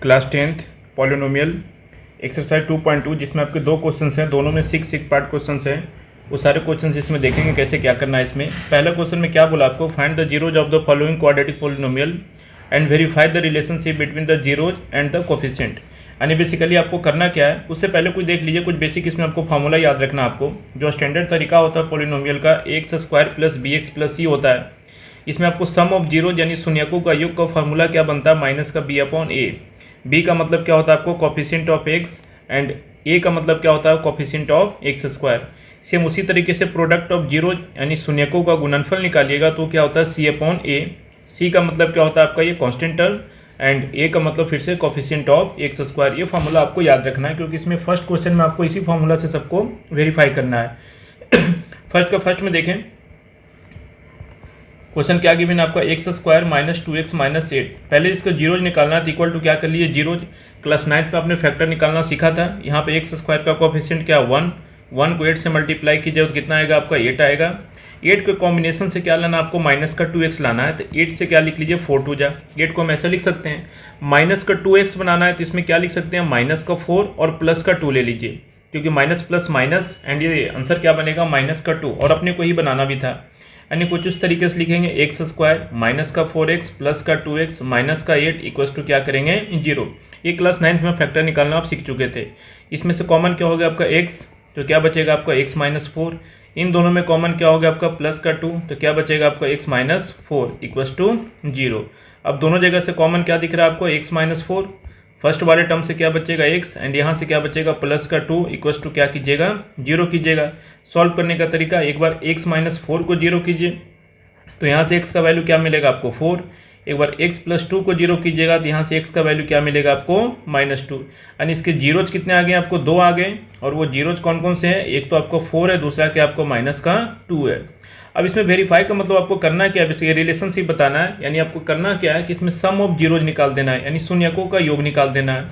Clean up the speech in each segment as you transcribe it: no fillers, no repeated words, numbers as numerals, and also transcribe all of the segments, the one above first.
Class 10th polynomial exercise 2.2 जिसमें आपके दो क्वेश्चंस हैं, दोनों में 6 पार्ट क्वेश्चंस हैं। वो सारे क्वेश्चंस इसमें देखेंगे कैसे क्या करना है। इसमें पहला क्वेश्चन में क्या बोला आपको, find the zeros of the following quadratic polynomial and verify the relationship between the zeros and the coefficient. यानी बेसिकली आपको करना क्या है, उससे पहले कुछ देख लीजिए, कुछ बेसिक इसमें आपको फार्मूला याद रखना। आपको जो स्टैंडर्ड तरीका होता है पॉलिनोमियल का, x square plus b x plus c होता है। इसमें आपको सम ऑफ जीरो यानी शून्यकों का योग का फार्मूला क्या बनता है, माइनस का बी अपॉन ए। बी का मतलब क्या होता है आपको, कोफिशिएंट ऑफ एक्स, एंड ए का मतलब क्या होता है, coefficient of x square. Same उसी तरीके से प्रोडक्ट ऑफ जीरो यानी शून्यकों का गुणनफल निकालिएगा तो क्या होता है, सी अपॉन ए। सी का मतलब क्या होता है आपका, ये कांस्टेंट टर्म, एंड ए का मतलब फिर से कोफिशिएंट ऑफ एक्स स्क्वायर। ये फार्मूला आपको याद रखना है क्योंकि इसमें फर्स्ट क्वेश्चन में आपको इसी फार्मूला से सबको वेरीफाई करना है। फर्स्ट में देखें क्वेश्चन क्या गिवन आपका, x square minus 2x minus 8। पहले इसको जीरोज निकालना है तो इक्वल टू क्या कर लिए, जीरोज। क्लास 9 में आपने फैक्टर निकालना सीखा था। यहाँ पे एक्स स्क्वायर का कोफिशिएंट क्या, 1 को 8 से मल्टीप्लाई कीजिए तो कितना आएगा आपका, 8 आएगा। 8 के कॉम्बिनेशन से क्या लाना आपको, माइनस का 2x लाना है। तो 8 से क्या लिख लीजिए, 4 2 जा। 8 को हम ऐसा लिख सकते हैं, माइनस का 2x बनाना है तो इसमें क्या लिख सकते हैं, माइनस का 4 और प्लस का 2 ले लीजिए, क्योंकि माइनस प्लस माइनस, एंड ये आंसर क्या बनेगा, माइनस का 2, और अपने को ही बनाना भी था। यानी कुछ इस तरीके से लिखेंगे, एक्स स्क्वायर माइनस का 4x प्लस का 2x माइनस का 8 इक्वल्स टू क्या करेंगे, 0। ये क्लास 9 में फैक्टर निकालना आप सीख चुके थे। इसमें से कॉमन क्या हो गया आपका x, तो क्या बचेगा आपका x माइनस 4। इन दोनों में कॉमन क्या हो गया आपका, प्लस का 2, तो क्या बचेगा आपका x माइनस 4 इक्वल्स टू 0। अब दोनों जगह से कॉमन क्या दिख रहा है आपको, x माइनस 4। फर्स्ट वाले टर्म से क्या बचेगा x, एंड यहाँ से क्या बचेगा, प्लस का 2 इक्वल्स टू क्या कीजिएगा, 0 कीजिएगा। सॉल्व करने का तरीका, एक बार x माइनस 4 को 0 कीजिए तो यहाँ से x का वैल्यू क्या मिलेगा आपको, 4। एक बार x प्लस 2 को 0 कीजिएगा तो यहाँ से x का वैल्यू क्या मिलेगा आपको, माइनस 2। यानी इसके जीरोज कितने आ गए आपको, 2 आ गए। और वो जीरोज कौन कौन से हैं, एक तो आपको 4 है, दूसरा क्या आपको माइनस का 2 है। अब इसमें वेरीफाई का मतलब आपको करना क्या है, इसके रिलेशनशिप बताना है। यानी आपको करना क्या है कि इसमें सम ऑफ जीरोज निकाल देना है, यानी शून्यकों का योग निकाल देना है।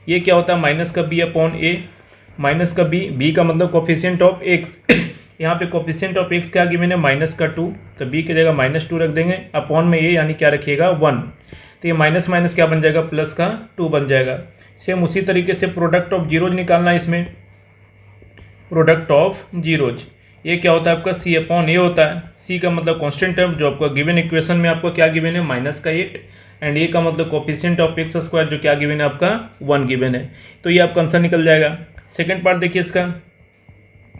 ये क्या होता है, माइनस का बी अपॉन ए, माइनस का बी का मतलब कोफिशिएंट ऑफ एक्स। यहाँ पे कोफिशिएंट ऑफ एक्स क्या गिवन है, माइनस का 2, तो बी की जगह माइनस 2 रख देंगे, अपॉन में ए यानी क्या रखिएगा, 1। तो ये माइनस माइनस क्या बन जाएगा, प्लस का 2 बन जाएगा। सेम उसी तरीके से प्रोडक्ट ऑफ जीरोज निकालना है। इसमें प्रोडक्ट ऑफ जीरोज ये क्या होता है आपका, सी अपॉन ए होता है। सी का मतलब कॉन्स्टेंट टर्म जो आपका गिवन इक्वेशन में आपको क्या गिवन है, माइनस का 8, एंड ए का मतलब कोफिशिएंट ऑफ एक्स स्क्वायर जो क्या गिवन है आपका, 1 गिवन है। तो ये आपका आंसर निकल जाएगा। सेकेंड पार्ट देखिए इसका,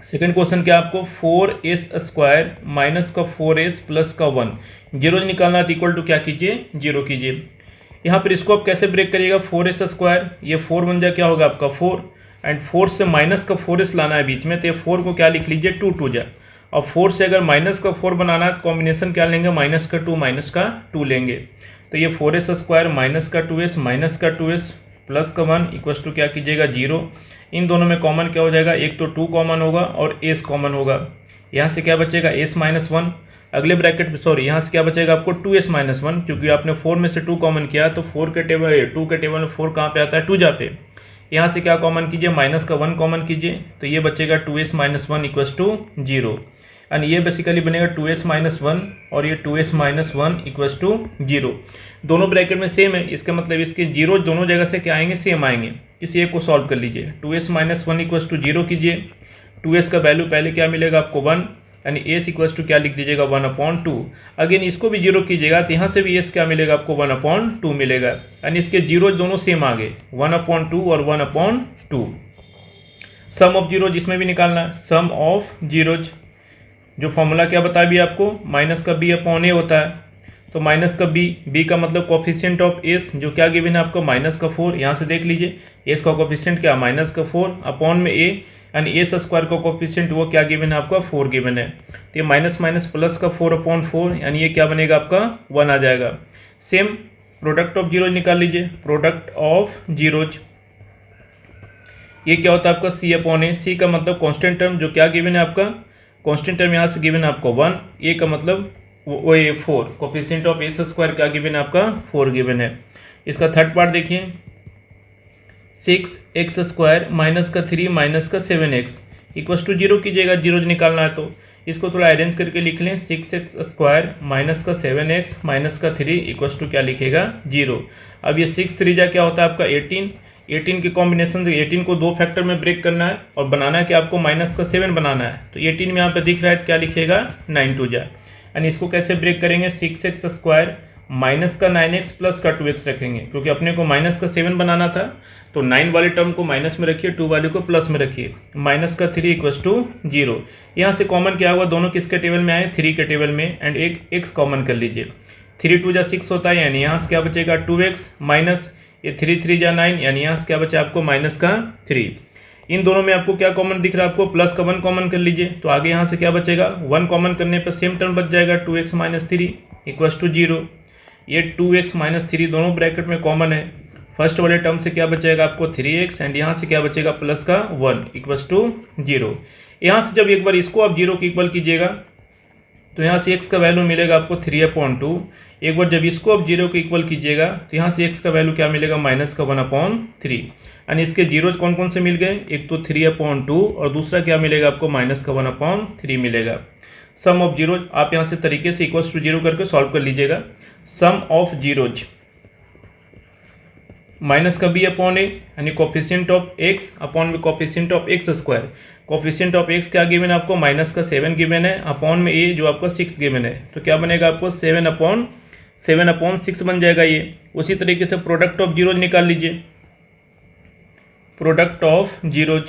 सेकेंड क्वेश्चन क्या आपको, 4s स्क्वायर माइनस का 4s प्लस का 1। जीरोज निकालना है तो इक्वल टू क्या कीजिए, 0 कीजिए। यहाँ पर इसको आप कैसे ब्रेक करिएगा, 4s स्क्वायर, ये 4 बन जाए क्या होगा आपका 4, एंड 4 से माइनस का 4s लाना है बीच में, तो ये 4 को क्या लिख लीजिए, 2 2 जा। और 4 से अगर माइनस का 4 बनाना है तो कॉम्बिनेशन क्या लेंगे, माइनस का 2 लेंगे। तो ये 4s स्क्वायर माइनस का 2s प्लस का 1 इक्वल्स टू क्या कीजिएगा, 0। इन दोनों में कॉमन क्या हो जाएगा, एक तो 2 कॉमन होगा और s कॉमन होगा। यहाँ से क्या बचेगा, s माइनस 1। अगले ब्रैकेट सॉरी यहाँ से क्या बचेगा आपको, 2s माइनस 1, क्योंकि आपने 4 में से 2 कॉमन किया तो 2 के टेबल में 4 कहाँ पे आता है, 2 जा पे। यहाँ से क्या कॉमन कीजिए, माइनस का 1 कॉमन कीजिए, तो ये बचेगा 2s minus 1 equals to 0। And ये बेसिकली बनेगा 2s माइनस 1 और ये 2s माइनस 1 इक्वल्स टू 0। दोनों ब्रैकेट में सेम है, इसका मतलब इसके जीरो दोनों जगह से क्या आएंगे, सेम आएंगे। किसी एक को सॉल्व कर लीजिए, 2s माइनस 1 इक्वल्स टू 0 कीजिए। 2s का वैल्यू पहले क्या मिलेगा आपको, 1, यानी s इक्वल्स टू क्या लिख दीजिएगा, 1/2। अगेन इसको भी 0 कीजिएगा तो यहाँ से भी s क्या मिलेगा आपको, 1/2 मिलेगा। यानी इसके जीरो दोनों सेम आ गए, 1/2 और 1/2। सम ऑफ जीरो जिसमें भी निकालना, सम ऑफ जीरोज जो फॉर्मूला क्या बताया भी आपको, माइनस का बी अपॉन ए होता है। तो माइनस का बी का मतलब कोफिशिएंट ऑफ एस जो क्या गिवन है आपको, माइनस का 4। यहाँ से देख लीजिए एस का कोफिशिएंट क्या, माइनस का 4 अपॉन में ए, यानी एस स्क्वायर का कोफिशिएंट वो क्या गिवन है आपका, 4 गिवन है। तो ये माइनस माइनस प्लस का 4/4, यानी ये क्या बनेगा आपका, 1 आ जाएगा। सेम प्रोडक्ट ऑफ जीरोज निकाल लीजिए, प्रोडक्ट ऑफ जीरोज ये क्या होता है आपका, सी अपॉन ए। सी का मतलब कॉन्स्टेंट टर्म जो क्या गिवन है आपका, कॉन्स्टेंट टर्म यहाँ से गिवन है आपको 1, ए का मतलब वो ये 4, कोफिशिएंट ऑफ एस स्क्वायर क्या गिवन है आपका, 4 गिवन है। इसका थर्ड पार्ट देखिए, 6x स्क्वायर माइनस का 3 माइनस का 7x। इक्वस टू जीरो कीजिएगा, जीरो निकालना है तो इसको थोड़ा अरेंज करके लिख लें। 6x² माइनस का 7x माइनस का 3 इक्वस टू क्या लिखेगा 0। अब ये 6 3 जा क्या होता है आपका 18 के कॉम्बिनेशन से 18 को दो फैक्टर में ब्रेक करना है और बनाना है कि आपको माइनस का 7 बनाना है। तो 18 में यहाँ पे दिख रहा है क्या लिखेगा 9 2 जा। यानी इसको कैसे ब्रेक करेंगे 6x² माइनस का 9x प्लस का 2x रखेंगे, क्योंकि अपने को माइनस का 7 बनाना था तो 9 वाले टर्म को माइनस में रखिए, 2 वाले को प्लस में रखिए। माइनस का 3 इक्वस टू 0। यहाँ से कॉमन क्या हुआ, दोनों किसके टेबल में आए 3 के टेबल में, एंड एक x कॉमन कर लीजिए। 3 2 जा 6 होता है, यानी यहाँ से क्या बचेगा 2x माइनस ये 3 3 जा 9, यानी यहाँ से क्या बचा आपको माइनस का 3। इन दोनों में आपको क्या कॉमन दिख रहा है, आपको प्लस का 1 कॉमन कर लीजिए, तो आगे यहाँ से क्या बचेगा 1 कॉमन करने पर सेम टर्म बच जाएगा 2x माइनस 3 इक्वस टू 0। ये 2x माइनस 3 दोनों ब्रैकेट में कॉमन है। फर्स्ट वाले टर्म से क्या बचेगा आपको 3x एंड यहाँ से क्या बचेगा प्लस का 1 इक्वस टू 0। यहाँ से जब एक बार इसको आप 0 के इक्वल कीजिएगा तो यहाँ से x का वैल्यू मिलेगा आपको 3/2। एक बार जब इसको आप 0 के इक्वल कीजिएगा तो यहाँ से x का वैल्यू क्या मिलेगा माइनस का 1/3। यानी इसके जीरोज कौन कौन से मिल गए, एक तो 3/2 और दूसरा क्या मिलेगा आपको माइनस का 1/3 मिलेगा। सम ऑफ जीरोज आप यहाँ से तरीके से इक्वल्स टू 0 करके सॉल्व कर लीजिएगा। सम ऑफ जीरोज माइनस का b/a यानी कोफिशिएंट ऑफ x अपॉन में coefficient of x²। Coefficient of x क्या गिवन है आपको माइनस का 7 गिवन है, अपॉन में a जो आपका 6 गिवन है, तो क्या बनेगा आपको 7/6 बन जाएगा ये। उसी तरीके से प्रोडक्ट ऑफ जीरोज निकाल लीजिए। प्रोडक्ट ऑफ जीरोज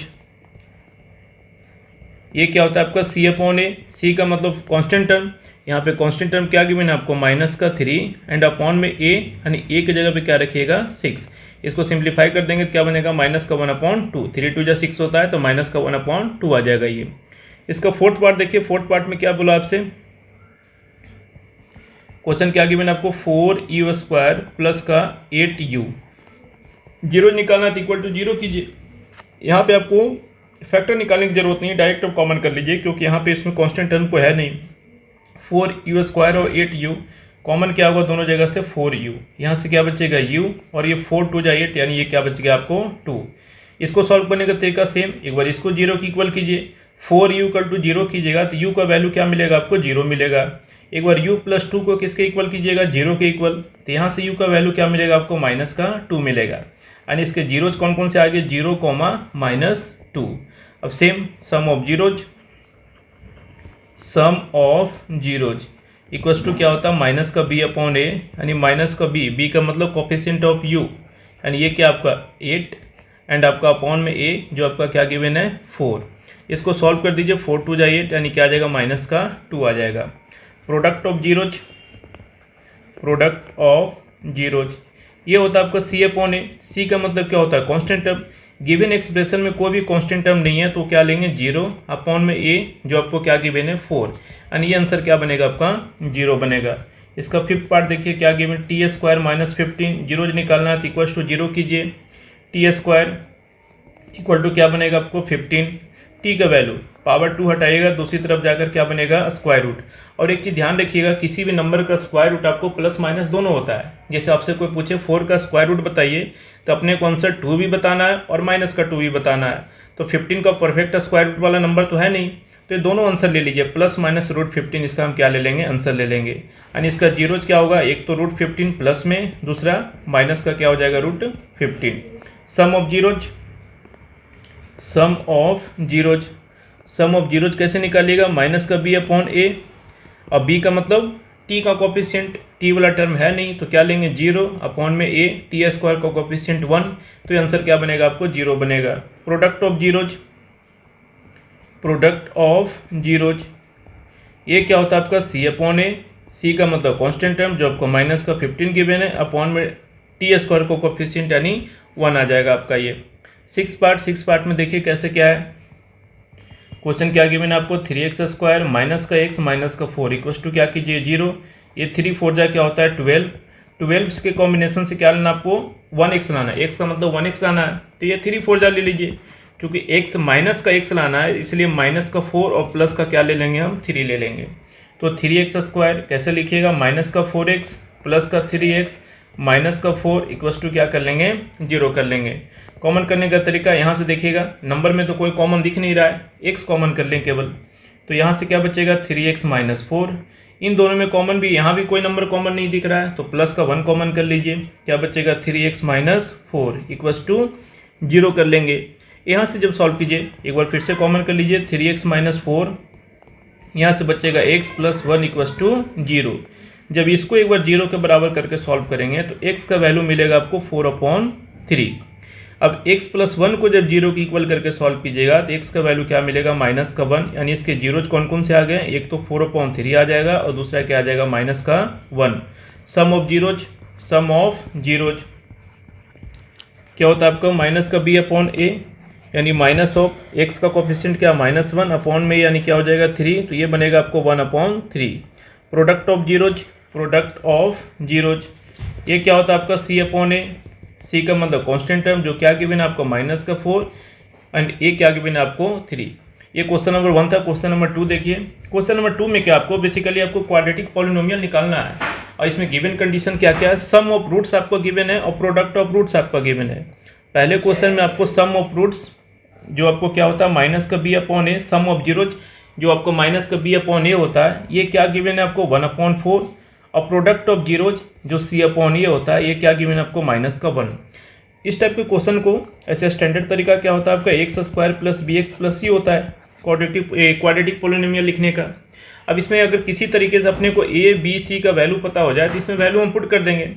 ये क्या होता है आपका c/a। c का मतलब कांस्टेंट टर्म, यहाँ पे कांस्टेंट टर्म क्या गिवन है आपको माइनस का 3 एंड अपॉन में a, यानी a की जगह पे क्या रखिएगा 6। इसको सिंप्लीफाई कर देंगे तो क्या बनेगा माइनस का 1/2। 3 2 जा 6 होता है तो माइनस का 1/2 आ जाएगा ये। इसका फोर्थ पार्ट देखिए, फोर्थ पार्ट में क्या बोला आपसे, क्वेश्चन क्या गिवन आपको 4u² प्लस का 8u। जीरो निकालना तो इक्वल टू 0 कीजिए। यहाँ पे आपको फैक्टर निकालने की जरूरत नहीं है, डायरेक्ट आप कॉमन कर लीजिए, क्योंकि यहाँ पे इसमें कांस्टेंट टर्म को है नहीं। 4u² और 8u कॉमन क्या होगा दोनों जगह से 4u, यहाँ से क्या बचेगा u और ये 4 2 जा 8, यानी ये क्या बच गया आपको 2। इसको सॉल्व करने का तरीका सेम, एक बार इसको 0 की इक्वल कीजिए। 4u इक्वल टू 0 कीजिएगा तो u का वैल्यू क्या मिलेगा आपको 0 मिलेगा। एक बार u प्लस 2 को किसके इक्वल कीजिएगा 0 के इक्वल, तो यहाँ से u का वैल्यू क्या मिलेगा आपको माइनस का 2 मिलेगा। यानी इसके जीरोज कौन कौन से आ गए 0, -2। अब same sum of zeros, sum of zeros equals to क्या होता है माइनस का b/a, यानी माइनस का b का मतलब कोफिशिएंट ऑफ u, यानी ये क्या आपका 8 एंड आपका अपॉन में a जो आपका क्या गिवन है 4। इसको सॉल्व कर दीजिए, 4 2 जा 8, यानी क्या आ जाएगा माइनस का 2 आ जाएगा। Product of zeros, product of zeros ये होता है आपका c/a। c का मतलब क्या होता है कांस्टेंट टर्म। गिवन एक्सप्रेशन में कोई भी कांस्टेंट टर्म नहीं है तो क्या लेंगे 0 अपॉन में a जो आपको क्या गिवन है 4, यानी ये आंसर क्या बनेगा आपका 0 बनेगा। इसका फिफ्थ पार्ट देखिए क्या गिवन t² -15, जीरोज निकालना है तो इक्वल टू 0 कीजिए। t² इक्वल टू क्या बनेगा आपको 15, t का वैल्यू पावर 2 हटाइएगा, दूसरी तरफ जाकर क्या बनेगा स्क्वायर रूट। और एक चीज़ ध्यान रखिएगा, किसी भी नंबर का स्क्वायर रूट आपको प्लस माइनस दोनों होता है। जैसे आपसे कोई पूछे 4 का स्क्वायर रूट बताइए तो अपने को आंसर 2 भी बताना है और माइनस का 2 भी बताना है। तो 15 का परफेक्ट स्क्वायर रूट वाला नंबर तो है नहीं, तो ये दोनों आंसर ले लीजिए, प्लस माइनस √15 इसका हम क्या ले लेंगे आंसर ले लेंगे। यानी इसका जीरोज क्या होगा, एक तो √15 प्लस में, दूसरा माइनस का क्या हो जाएगा √15। Sum of zeros, sum of zeros, sum of zeros कैसे निकालिएगा माइनस का b/a, और b का मतलब t का कोफिशिएंट, t वाला टर्म है नहीं तो क्या लेंगे 0 अपॉन में a, t² का कोफिशिएंट 1, तो ये आंसर क्या बनेगा आपको 0 बनेगा। Product of zeros, product of zeros ये क्या होता है आपका c/a। c का मतलब कांस्टेंट टर्म जो आपको माइनस का 15 गिवन है, अपॉन में t² को कोफिशिएंट यानी 1 आ जाएगा आपका ये। सिक्स पार्ट में देखिए कैसे क्या है। क्वेश्चन क्या गिवन है आपको 3x² माइनस का x माइनस का 4 इक्वल्स टू क्या कीजिए 0। ये 3 4 जा क्या होता है 12, 12 के कॉम्बिनेशन से क्या लेना आपको 1x लाना है, x का मतलब 1x लाना है, तो ये 3 4 जा ले लीजिए। क्योंकि x माइनस का x लाना है इसलिए माइनस का 4 और प्लस का क्या ले लेंगे हम 3 ले लेंगे। तो 3x² कैसे लिखिएगा माइनस का 4x प्लस का 3x माइनस का 4 इक्वल्स टू क्या कर लेंगे 0 कर लेंगे। कॉमन करने का तरीका यहाँ से देखिएगा, नंबर में तो कोई कॉमन दिख नहीं रहा है, x कॉमन कर लें केवल, तो यहाँ से क्या बचेगा 3x माइनस 4। इन दोनों में कॉमन भी, यहाँ भी कोई नंबर कॉमन नहीं दिख रहा है, तो प्लस का 1 कॉमन कर लीजिए, क्या बचेगा 3x माइनस 4 इक्वल्स टू 0 कर लेंगे। यहाँ से जब सॉल्व कीजिए एक बार फिर से कॉमन कर लीजिए 3x माइनस 4, यहाँ से बचेगा x प्लस 1 इक्वल्स टू 0। जब इसको एक बार 0 के बराबर करके सॉल्व करेंगे तो x का वैल्यू मिलेगा आपको 4/3। अब x प्लस 1 को जब 0 की इक्वल करके सॉल्व कीजिएगा तो x का वैल्यू क्या मिलेगा माइनस का 1, यानी इसके जीरोज कौन कौन से आ गए, एक तो 4/3 आ जाएगा और दूसरा क्या आ जाएगा माइनस का 1। सम ऑफ जीरोज क्या होता है आपका माइनस का b/a, यानी माइनस ऑफ x का कोफिशिएंट क्या -1 अपॉन में यानी क्या हो जाएगा 3, तो ये बनेगा आपको 1/3। प्रोडक्ट ऑफ जीरोज ये क्या होता है आपका c/a, c का मतलब कांस्टेंट टर्म जो क्या गिवन है आपको माइनस का 4 एंड ए क्या गिवन है आपको 3। ये क्वेश्चन नंबर 1 था। क्वेश्चन नंबर 2 देखिए, क्वेश्चन नंबर 2 में क्या आपको बेसिकली आपको क्वाड्रेटिक पॉलिनोमियल निकालना है और इसमें गिवन कंडीशन क्या क्या है, सम ऑफ रूट्स आपको गिवन है और प्रोडक्ट ऑफ रूट्स आपका गिवन है। पहले क्वेश्चन में आपको सम ऑफ रूट्स जो आपको क्या होता है माइनस का b/a, सम ऑफ जीरोज जो आपको माइनस का b/a होता है, ये क्या गिवन है आपको 1/4 और प्रोडक्ट ऑफ जीरोज जो c/a होता है, ये क्या गिवन है आपको माइनस का 1। इस टाइप के क्वेश्चन को ऐसे स्टैंडर्ड तरीका क्या होता है आपका x² plus bx plus c होता है क्वाड्रेटिक पोलिनोमियल लिखने का। अब इसमें अगर किसी तरीके से अपने को a b c का वैल्यू पता हो जाए तो इसमें वैल्यू हम पुट कर देंगे।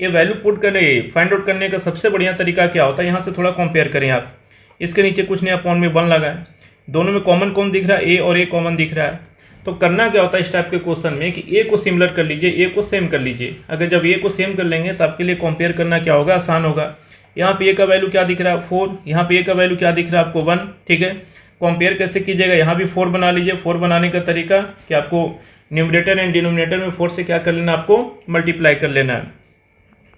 ये वैल्यू पुट करने फाइंड आउट करने का सबसे बढ़िया तरीका क्या होता है, यहाँ से थोड़ा कंपेयर करें आप, इसके नीचे कुछ नहीं अपॉन में 1 लगा है, दोनों में कॉमन कौन दिख रहा है a और a कॉमन दिख रहा है। तो करना क्या होता है इस टाइप के क्वेश्चन में कि a को सिमिलर कर लीजिए, a को सेम कर लीजिए। अगर जब a को सेम कर लेंगे तो आपके लिए कंपेयर करना क्या होगा, आसान होगा। यहाँ पे a का वैल्यू क्या दिख रहा है 4, यहाँ पे a का वैल्यू क्या दिख रहा है आपको 1, ठीक है। कंपेयर कैसे कीजिएगा, यहाँ भी 4 बना लीजिए। 4 बनाने का तरीका कि आपको न्यूमरेटर एंड डिनोमिनेटर में 4 से क्या कर लेना, आपको मल्टीप्लाई कर लेना है।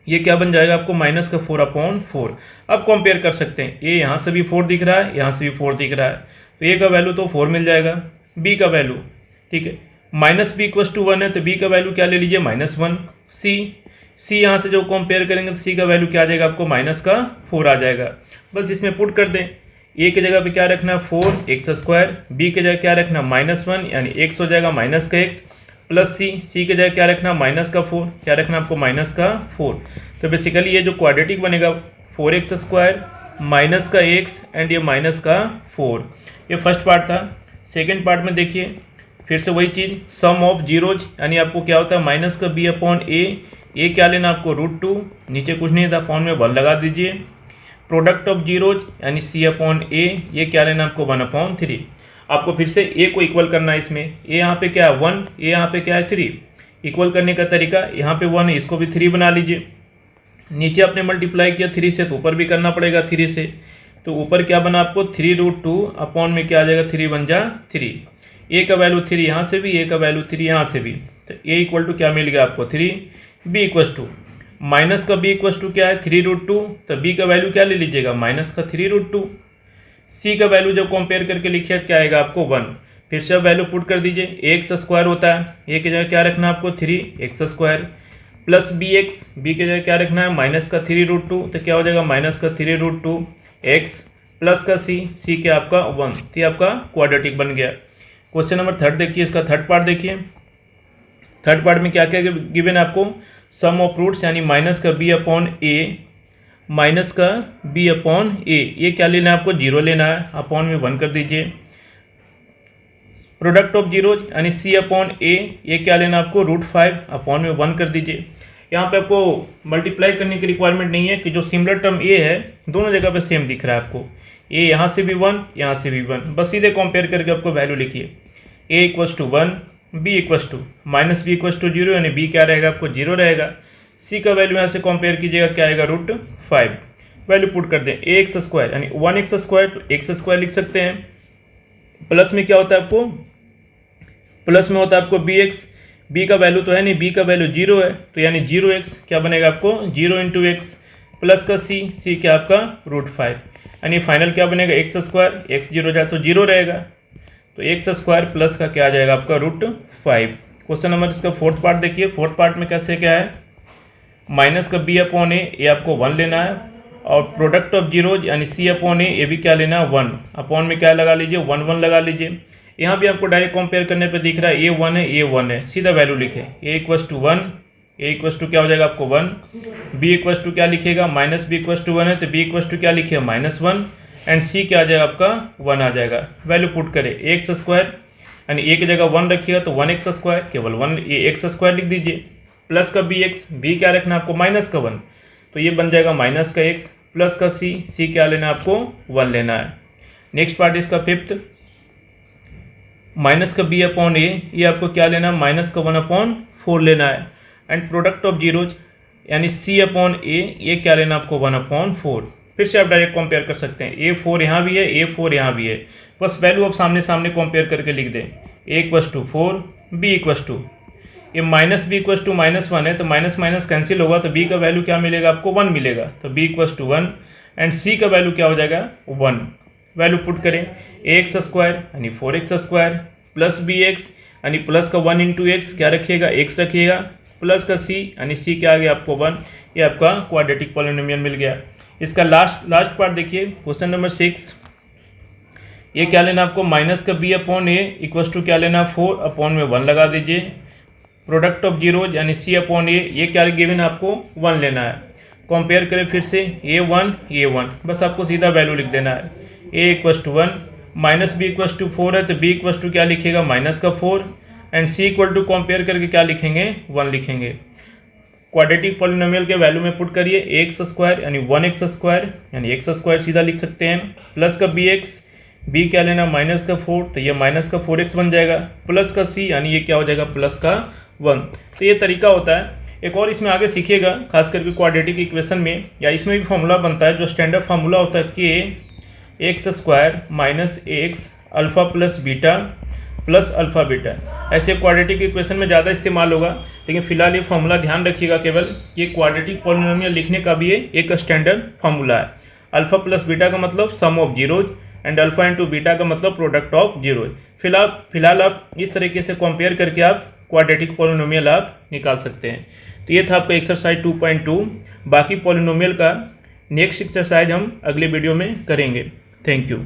ये क्या बन जाएगा आपको माइनस का 4/4। अब कंपेयर कर सकते हैं, a यहाँ से भी 4 दिख रहा है, यहाँ से भी 4 दिख रहा है, तो a का वैल्यू तो 4 मिल जाएगा। b का वैल्यू ठीक है, माइनस b इक्वल्स टू 1 है तो b का वैल्यू क्या ले लीजिए -1। c यहाँ से जो कंपेयर करेंगे तो c का वैल्यू क्या आ जाएगा आपको माइनस का 4 आ जाएगा। बस इसमें पुट कर दें, a की जगह पे क्या रखना है 4x², b की जगह क्या रखना -1 यानी x हो जाएगा माइनस का x प्लस c की जगह क्या रखना माइनस का 4, क्या रखना आपको माइनस का 4। तो बेसिकली ये जो क्वाड्रेटिक बनेगा 4x² माइनस का x एंड ये माइनस का 4। ये फर्स्ट पार्ट था। सेकेंड पार्ट में देखिए फिर से वही चीज़, सम ऑफ जीरोज यानी आपको क्या होता है माइनस का b/a, ये क्या लेना आपको √2, नीचे कुछ नहीं था अपॉन में 1 लगा दीजिए। प्रोडक्ट ऑफ जीरोज यानी c/a, ये क्या लेना आपको 1/3। आपको फिर से a को इक्वल करना है इसमें, a यहाँ पे क्या है 1, a यहाँ पे क्या है 3। इक्वल करने का तरीका, यहाँ पे 1 है इसको भी 3 बना लीजिए। नीचे आपने मल्टीप्लाई किया 3 से तो ऊपर भी करना पड़ेगा 3 से, तो ऊपर क्या बना आपको 3√2 अपॉन में क्या आ जाएगा 3 बन जा 3। a का वैल्यू 3 यहाँ से भी, a का वैल्यू 3 यहाँ से भी, तो a इक्वल टू क्या मिल गया आपको 3। b इक्वल्स टू माइनस का b इक्वल्स टू क्या है 3√2, तो b का वैल्यू क्या ले लीजिएगा माइनस का 3√2। c का वैल्यू जब कंपेयर करके लिखिए क्या आएगा आपको 1। फिर से अब वैल्यू पुट कर दीजिए, x² होता है, a की जगह क्या रखना है आपको 3x² प्लस bx, b की जगह क्या रखना है माइनस का 3√2, तो क्या हो जाएगा माइनस का 3√2 x प्लस का c क्या आपका 1, तो ये आपका क्वाड्रेटिक बन गया। क्वेश्चन नंबर 3 देखिए, इसका थर्ड पार्ट देखिए। थर्ड पार्ट में क्या क्या गिवन है आपको, सम ऑफ रूट्स यानी माइनस का b/a, माइनस का b/a, ये क्या लेना है आपको 0 लेना है, अपॉन में 1 कर दीजिए। प्रोडक्ट ऑफ जीरोज यानी c/a, ये क्या लेना आपको √5 अपॉन में 1 कर दीजिए। यहाँ पे आपको मल्टीप्लाई करने की रिक्वायरमेंट नहीं है कि जो सिमिलर टर्म a है दोनों जगह पे सेम दिख रहा है आपको, a यहाँ से भी 1 यहाँ से भी 1, बस सीधे कंपेयर करके आपको वैल्यू लिखिए, a equals to 1, b equals to minus b equals to 0 यानी b क्या रहेगा आपको 0 रहेगा। c का वैल्यू यहाँ से कंपेयर कीजिएगा क्या आएगा √5। वैल्यू पुट कर दें, ax² यानी 1x² तो x² लिख सकते हैं। प्लस में क्या होता है आपको, प्लस में होता है आपको bx, b का वैल्यू तो है नहीं, b का वैल्यू 0 है, तो यानी 0x क्या बनेगा आपको 0 × x प्लस का c क्या आपका √5, यानी फाइनल क्या बनेगा x², x 0 जाए तो 0 रहेगा, तो x² प्लस का क्या आ जाएगा आपका √5। क्वेश्चन नंबर इसका फोर्थ पार्ट देखिए। फोर्थ पार्ट में कैसे क्या है, माइनस का b/a, ये आपको 1 लेना है और प्रोडक्ट ऑफ जीरोज यानी सी अपॉन ए, ये भी क्या लेना है 1, अपॉन में क्या लगा लीजिए 1 1 लगा लीजिए। यहाँ भी आपको डायरेक्ट कंपेयर करने पे दिख रहा है ए 1 है, ए 1 है, सीधा वैल्यू लिखे a equals to 1, a equals to क्या हो जाएगा आपको 1, बी इक्वस टू क्या लिखेगा माइनस बी इक्वस टू 1 है तो बी इक्वस टू क्या लिखिए -1 एंड सी क्या आ जाएगा आपका 1 आ जाएगा। वैल्यू पुट करें ए एक्स स्क्वायर यानी ए की जगह 1 रखिएगा तो 1x स्क्वायर, केवल 1 ए एक्स स्क्वायर लिख दीजिए, प्लस का बी एक्स, बी क्या रखना है आपको माइनस का 1 तो ये बन जाएगा माइनस का x प्लस का सी, सी क्या लेना है आपको 1 लेना है। नेक्स्ट पार्ट इसका फिफ्थ, माइनस का बी अपॉन ए, ये आपको क्या लेना है माइनस का 1 अपॉन 4 लेना है एंड प्रोडक्ट ऑफ जीरोज यानी सी अपॉन ए, ये क्या लेना आपको 1 अपॉन 4। फिर से आप डायरेक्ट कंपेयर कर सकते हैं, ए 4 यहाँ भी है, ए 4 यहाँ भी है, बस वैल्यू आप सामने सामने कंपेयर करके लिख दें, a equals to 4, b equals to, ये माइनस बी इक्वस टू -1 है तो माइनस माइनस कैंसिल होगा तो बी का वैल्यू क्या मिलेगा आपको 1 मिलेगा, तो बी इक्वस टू 1 एंड सी का वैल्यू क्या हो जाएगा 1। वैल्यू पुट करें ए एक्स स्क्वायर यानी 4x square plus b x यानी प्लस का 1 इंटू एक्स क्या रखिएगा x रखिएगा, प्लस का सी यानी सी क्या आ गया आपको 1, ये आपका क्वाड्रेटिक पॉलिनोमियल मिल गया। इसका लास्ट पार्ट देखिए क्वेश्चन नंबर 6, ये क्या लेना आपको माइनस का b upon a equals to क्या लेना 4 अपॉन में 1 लगा दीजिए, प्रोडक्ट ऑफ जीरोज यानी सी अपॉन ए, ये क्या गिवन आपको 1 लेना है। कंपेयर करें फिर से ए 1, बस आपको सीधा वैल्यू लिख देना है, a equals to 1 minus b equals to 4 है तो बी इक्वस टू क्या लिखिएगा माइनस का 4 and c equal to compare करके क्या लिखेंगे 1 लिखेंगे। क्वाड्रेटिक पॉलिनोमियल के वैल्यू में पुट करिए ए एक्स स्क्वायर यानी 1x स्क्वायर यानी एक्स स्क्वायर सीधा लिख सकते हैं, प्लस का बी एक्स, बी क्या लेना माइनस का 4 तो ये माइनस का 4x बन जाएगा, प्लस का सी यानी ये क्या हो जाएगा प्लस का 1। तो ये तरीका होता है। एक और इसमें आगे सीखिएगा खास करके क्वाड्रेटिक इक्वेशन में या इसमें भी फॉर्मूला बनता है जो स्टैंडर्ड फार्मूला होता है कि x square minus a x alpha plus beta plus alpha beta. ऐसे क्वाड्रेटिक इक्वेशन में ज़्यादा इस्तेमाल होगा, लेकिन फिलहाल ये फॉर्मूला ध्यान रखिएगा केवल कि क्वाड्रेटिक पॉलिनोमियल लिखने का भी एक स्टैंडर्ड फार्मूला है। अल्फ़ा प्लस बीटा का मतलब sum of zeros and alpha into beta का मतलब प्रोडक्ट ऑफ जीरोज। फिलहाल आप इस तरीके से कंपेयर करके आप क्वाड्रेटिक पॉलिनोमियल आप निकाल सकते हैं। तो ये था आपका एक्सरसाइज 2.2। बाकी पॉलिनोमियल का नेक्स्ट एक्सरसाइज हम अगले वीडियो में करेंगे। Thank you.